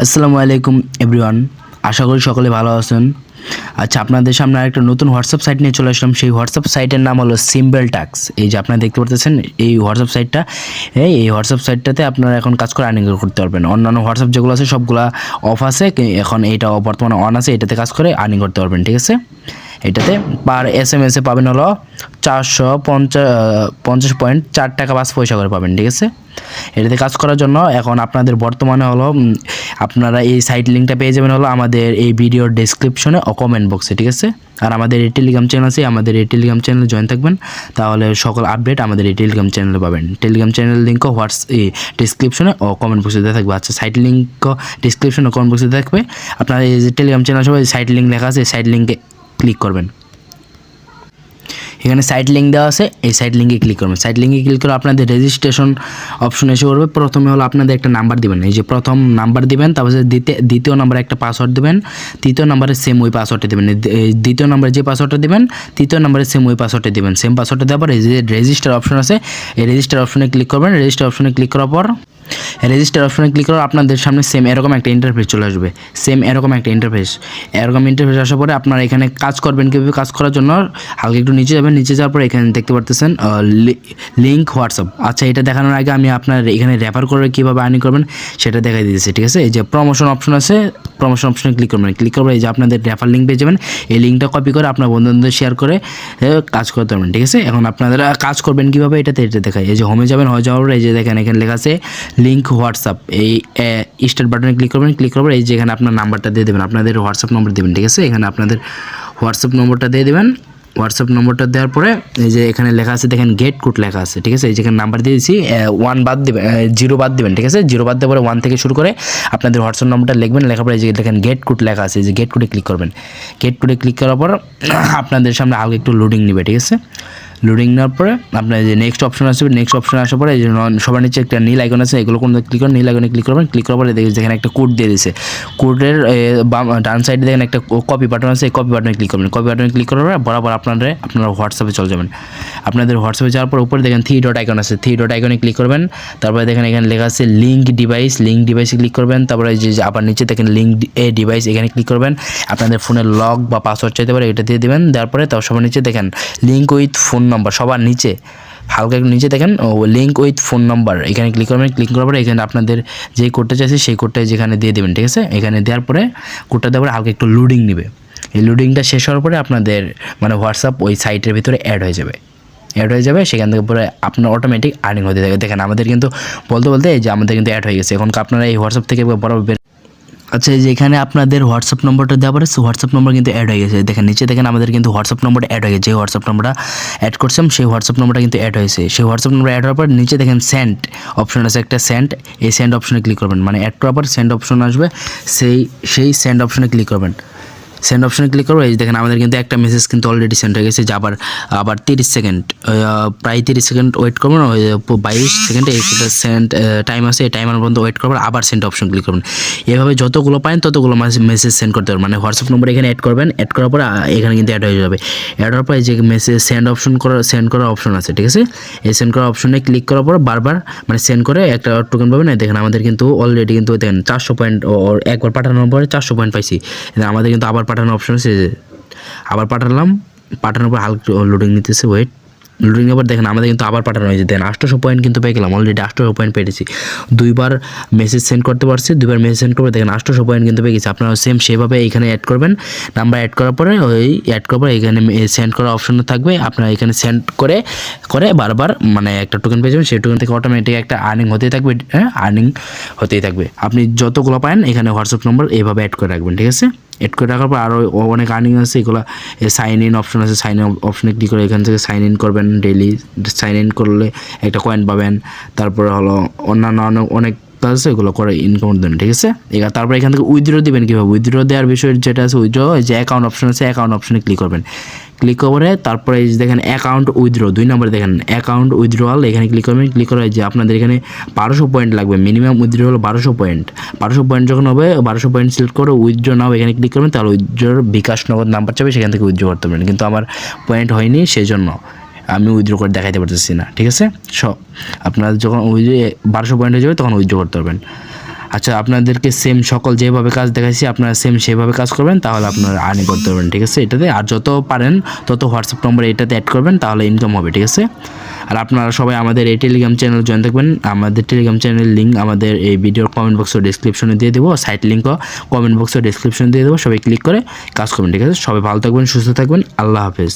আসসালামু আলাইকুম এভরিওয়ান, আশা করি সকলে ভালো আছেন। আচ্ছা, আপনাদের সামনে আরেকটা নতুন হোয়াটসঅ্যাপ সাইট নিয়ে চলে আসলাম। সেই হোয়াটসঅ্যাপ সাইটের নাম হলো সিম্বল টাস্ক। এই যে আপনারা দেখতে পারতেছেন এই হোয়াটসঅ্যাপ সাইটটা, এই হোয়াটসঅ্যাপ সাইটটাতে আপনারা এখন কাজ করে আর্নিং করতে পারবেন। অন্যান্য হোয়াটসঅ্যাপ যেগুলো আছে সবগুলা অফ আছে, এখন এইটা বর্তমানে অন আছে। এটাতে কাজ করে আর্নিং করতে পারবেন, ঠিক আছে। এটাতে পার SMS এ পাবেন হলো 450.4 টাকা 5 পয়সা করে পাবেন, ঠিক আছে। এটাতে কাজ করার জন্য এখন আপনাদের বর্তমানে হলো আপনারা এই সাইট লিঙ্কটা পেয়ে যাবেন হলো আমাদের এই ভিডিওর ডেসক্রিপশনে ও কমেন্ট বক্সে, ঠিক আছে। আর আমাদের এই টেলিগ্রাম চ্যানেল আছে, আমাদের এই টেলিগ্রাম চ্যানেলে জয়েন থাকবেন, তাহলে সকল আপডেট আমাদের এই টেলিগ্রাম চ্যানেলে পাবেন। টেলিগ্রাম চ্যানেল লিঙ্কও ডেসক্রিপশনে ও কমেন্ট বক্সে দেওয়া থাকবে। আচ্ছা, সাইট লিঙ্কও ডেসক্রিপশনে ও কমেন্ট বক্সে থাকবে। আপনার এই যে টেলিগ্রাম চ্যানেল সবাই সাইট লিঙ্ক লেখা আছে, সাইট লিঙ্কে ক্লিক করবেন। এখানে সাইট লিঙ্ক দেওয়া আছে, এই সাইট লিঙ্কে ক্লিক করবেন। সাইট লিঙ্কে ক্লিক করে আপনাদের রেজিস্ট্রেশন অপশন এসে পড়বে। প্রথমে হলো আপনাদের একটা নাম্বার দিবেন, এই যে প্রথম নাম্বার দিবেন, তারপরে দ্বিতীয় নাম্বারে একটা পাসওয়ার্ড দিবেন, তৃতীয় নাম্বারে সেম ওই পাসওয়ার্ডটা দেবেন। দ্বিতীয় নাম্বারে যে পাসওয়ার্ডটা দিবেন, তৃতীয় নাম্বারে সেম ওই পাসওয়ার্ডটা দিবেন। সেম পাসওয়ার্ডটা দেওয়ার পর এই যে রেজিস্টার অপশন আছে, এই রেজিস্টার অপশনে ক্লিক করবেন। রেজিস্টার অপশনে ক্লিক করার পর আপনাদের সামনে সেম এরকম একটা ইন্টারফেস চলে আসবে। এরকম ইন্টারফেস আসার পরে আপনারা এখানে কাজ করবেন। কীভাবে কাজ করার জন্য হালকা একটু নিচে যাবেন। নিচে যাওয়ার পরে এখানে দেখতে পারতেছেন লিঙ্ক হোয়াটসঅ্যাপ। আচ্ছা, এটা দেখানোর আগে আমি আপনার এখানে রেফার করে কীভাবে আর্নিং করবেন সেটা দেখাই দিয়েছি, ঠিক আছে। এই যে প্রমোশন অপশন আছে, প্রমোশন অপশনে ক্লিক করবেন। ক্লিক করবেন, এই যে আপনাদের রেফার লিঙ্ক পেয়ে যাবেন। এই লিঙ্কটা কপি করে আপনার বন্ধুদের শেয়ার করে কাজ করতে পারবেন, ঠিক আছে। এখন আপনারা কাজ করবেন কীভাবে এটা দেখাই। এই যে হোমে যাবেন, হয়ে যাওয়ার পরে এই যে দেখেন এখানে লেখা আছে লিঙ্ক হোয়াটসঅ্যাপ। এই স্টার্ট বাটনে ক্লিক করবেন। ক্লিক করবেন, এই যে এখানে আপনার নাম্বারটা দিয়ে দেবেন, আপনাদের হোয়াটসঅ্যাপ নম্বর দেবেন, ঠিক আছে। এখানে আপনাদের হোয়াটসঅ্যাপ নম্বরটা দিয়ে দেবেন। হোয়াটসঅ্যাপ নম্বরটা দেওয়ার পরে এই যে এখানে লেখা আছে দেখেন গেট কোড লেখা আছে, ঠিক আছে। এই যেখানে নাম্বার দিয়ে দিয়েছি 1 বাদ দেবেন, 0 বাদ দেবেন, ঠিক আছে। 0 বাদ দেওয়ার পরে 1 থেকে শুরু করে আপনাদের হোয়াটসঅ্যাপ নম্বরটা লিখবেন। লেখার পরে এই যে দেখেন গেট কোড লেখা আছে, এই যে গেট কোডে ক্লিক করবেন। গেট কোডে ক্লিক করার পর আপনাদের সামনে আগে একটু লোডিং নেবে, ঠিক আছে। লোডিং নেওয়ার পরে আপনার যে নেক্সট অপশন আসবে, নেক্সট অপশন আসার পরে এই যে সবার নিচে একটা নীল আইকন আছে, এগুলো কোনো ক্লিক করেন, নীল আইকনে ক্লিক করবেন। ক্লিক করার পরে যেখানে একটা কোড দিয়ে দিয়েছে, কোডের ডান সাইডে দেখেন একটা কপি বাটন আছে, এই কপি বাটনে ক্লিক করবেন। কপি বাটনে ক্লিক করার পরে বরাবর আপনারা হোয়াটসঅ্যাপে চলে যাবেন। আপনাদের হোয়াটসঅ্যাপে যাওয়ার পর উপরে দেখেন 3 ডট আইকন আছে, 3 ডট আইকনে ক্লিক করবেন। তারপরে দেখেন এখানে লেখা আছে লিঙ্ক ডিভাইসে ক্লিক করবেন। তারপরে যে আবার নিচে দেখেন লিঙ্ক ডিভাইস, এখানে ক্লিক করবেন। আপনাদের ফোনের লক বা পাসওয়ার্ড চাইতে পারে, এটা দিয়ে দেবেন। দেওয়ার পরে তার সবার নিচে দেখেন লিঙ্ক উইথ ফোন নাম্বার, সবার নিচে হালকা একটু নিচে দেখেন লিঙ্ক উইথ ফোন নাম্বার, এখানে ক্লিক করবেন। ক্লিক করার পরে এখানে আপনাদের যে কোডটা চাইছে সেই কোডটা যেখানে দিয়ে দেবেন, ঠিক আছে। এখানে দেওয়ার পরে কোডটা দেওয়ার পরে হালকা একটু লোডিং নেবে। এই লোডিংটা শেষ হওয়ার পরে আপনাদের মানে হোয়াটসঅ্যাপ ওই সাইটের ভিতরে অ্যাড হয়ে যাবে। সেখান থেকে পরে আপনার অটোমেটিক আর্নিং হতে থাকে। দেখেন আমাদের কিন্তু বলতে এই যে আমাদের কিন্তু অ্যাড হয়ে গেছে। এখন আপনারা এই হোয়াটসঅ্যাপ থেকে বরাবর আচ্ছা, এই যে এখানে আপনাদের হোয়াটসঅ্যাপ নম্বরটা দেওয়া পড়ে, হোয়াটসঅ্যাপ নম্বর কিন্তু অ্যাড হয়ে গেছে। দেখেন নিচে দেখেন আমাদের কিন্তু হোয়াটসঅ্যাপ নম্বরটা অ্যাড হয়ে গেছে। যে হোয়াটসঅ্যাপ নম্বরটা অ্যাড করছিলাম সেই হোয়াটসঅ্যাপ নম্বরটা কিন্তু অ্যাড হয়েছে। সেই হোয়াটসঅ্যাপ নম্বর অ্যাড হওয়ার পর নিচে দেখেন সেন্ড অপশন আছে একটা, এই সেন্ড অপশনে ক্লিক করবেন। মানে অ্যাড করার পর সেন্ড অপশন আসবে, সেই সেন্ড অপশনে ক্লিক করবেন। সেন্ড অপশনে ক্লিক করবো, এই দেখেন আমাদের কিন্তু একটা মেসেজ কিন্তু অলরেডি সেন্ড হয়ে গেছে। যে আবার 30 সেকেন্ড, প্রায় 30 সেকেন্ড ওয়েট করবেন। 22 সেকেন্ডে এইটা সেন্ড টাইম আছে, এই টাইমের পর্যন্ত ওয়েট করবেন। আবার সেন্ড অপশন ক্লিক করবেন। এভাবে যতগুলো পাবেন ততগুলো মেসেজ সেন্ড করতে পারবেন। মানে হোয়াটসঅ্যাপ নম্বর এখানে অ্যাড করবেন, অ্যাড করার পর এখানে কিন্তু অ্যাড হয়ে যাবে। অ্যাড হওয়ার পর যে মেসেজ সেন্ড করার অপশন আছে, ঠিক আছে। এই সেন্ড করার অপশনে ক্লিক করার পর বারবার মানে সেন্ড করে একটা টোকেন পাবেন। দেখেন আমাদের কিন্তু অলরেডি কিন্তু দেখেন 400 পয়েন্ট, একবার পাঠানোর পরে 400 পয়েন্ট পাইছি। আমাদের কিন্তু আবার পাঠানোর অপশন আছে, আবার পাঠানোর পর হালকা লোডিং নিতেছে, লোডিং নেওয়ার পর দেখেন আমাদের কিন্তু আবার পাঠানো হয়েছে। দেখেন 800 পয়েন্ট কিন্তু পেয়ে গেলাম, অলরেডি 800 পয়েন্ট পেয়েছি। 2বার মেসেজ সেন্ড করতে পারছি, 2বার মেসেজ সেন্ড করবে, দেখেন 800 পয়েন্ট কিন্তু পেয়ে গেছি। আপনারা সেম সেভাবে এখানে অ্যাড করবেন। নাম্বার অ্যাড করার পরে এখানে সেন্ড করার অপশন থাকবে। আপনারা এখানে সেন্ড করে বারবার মানে একটা টোকেন পেয়ে যাবেন। সেই টোকেন থেকে অটোমেটিক একটা আর্নিং হতেই থাকবে। আপনি যতগুলো পান এখানে হোয়াটসঅ্যাপ নম্বর এইভাবে অ্যাড করে রাখবেন, ঠিক আছে। অ্যাড করে রাখার পর আরও অনেক আর্নিং আছে, এগুলো সাইন ইন অপশন আছে। সাইন ইন অপশনে ক্লিক করে এখান থেকে সাইন ইন করবেন। ডেইলি সাইন ইন করলে একটা কয়েন পাবেন। তারপরে হলো অন্যান্য অনেক কাজ আছে, এগুলো করে ইনকাম দেবেন, ঠিক আছে। তারপরে এখান থেকে উইথড্র দিবেন কীভাবে, উইথড্র দেওয়ার বিষয় যেটা আছে উইথড্র, যে অ্যাকাউন্ট অপশন আছে, অ্যাকাউন্ট অপশনে ক্লিক করবেন। ক্লিক করে তারপরে দেখেন অ্যাকাউন্ট উইথড্র 2 নম্বরে দেখেন অ্যাকাউন্ট উইথড্রয়াল, এখানে ক্লিক করবেন। ক্লিক করে যে আপনাদের এখানে 1200 পয়েন্ট লাগবে, মিনিমাম উইথড্র হলো 1200 পয়েন্ট। 1200 পয়েন্ট যখন হবে 1200 পয়েন্ট সিলেক্ট করে উইথড্র নাও এখানে ক্লিক করবেন। তাহলে উইথড্রর বিকাশ নগদ নাম্বার চাবে, সেখান থেকে উইথড্র করতে পারেন। কিন্তু আমার পয়েন্ট হয়নি, সেই জন্য আমি উইথড্র করে দেখাইতে পারতেছি না, ঠিক আছে। আপনারা যখন 1200 পয়েন্ট হয়ে যাবে তখন উইথড্র করতে পারবেন। আচ্ছা, আপনাদেরকে সেম সকল যেভাবে কাজ দেখাইছি আপনারা সেম সেভাবে কাজ করবেন, তাহলে আপনারা আর্নিং করতে পারবেন, ঠিক আছে। এটাতে আর যত পারেন তত হোয়াটসঅ্যাপ নম্বর এটাতে অ্যাড করবেন, তাহলে ইনকাম হবে, ঠিক আছে। আর আপনারা সবাই আমাদের এই টেলিগ্রাম চ্যানেল জয়েন থাকবেন। আমাদের টেলিগ্রাম চ্যানেলের লিঙ্ক আমাদের এই ভিডিওর কমেন্ট বক্স ও ডেসক্রিপশনে দিয়ে দেবো, সাইট লিঙ্কও কমেন্ট বক্স ও ডেসক্রিপশনে দিয়ে দেবো, সবাই ক্লিক করে কাজ করবেন, ঠিক আছে। সবাই ভালো থাকবেন, সুস্থ থাকবেন, আল্লাহ হাফেজ।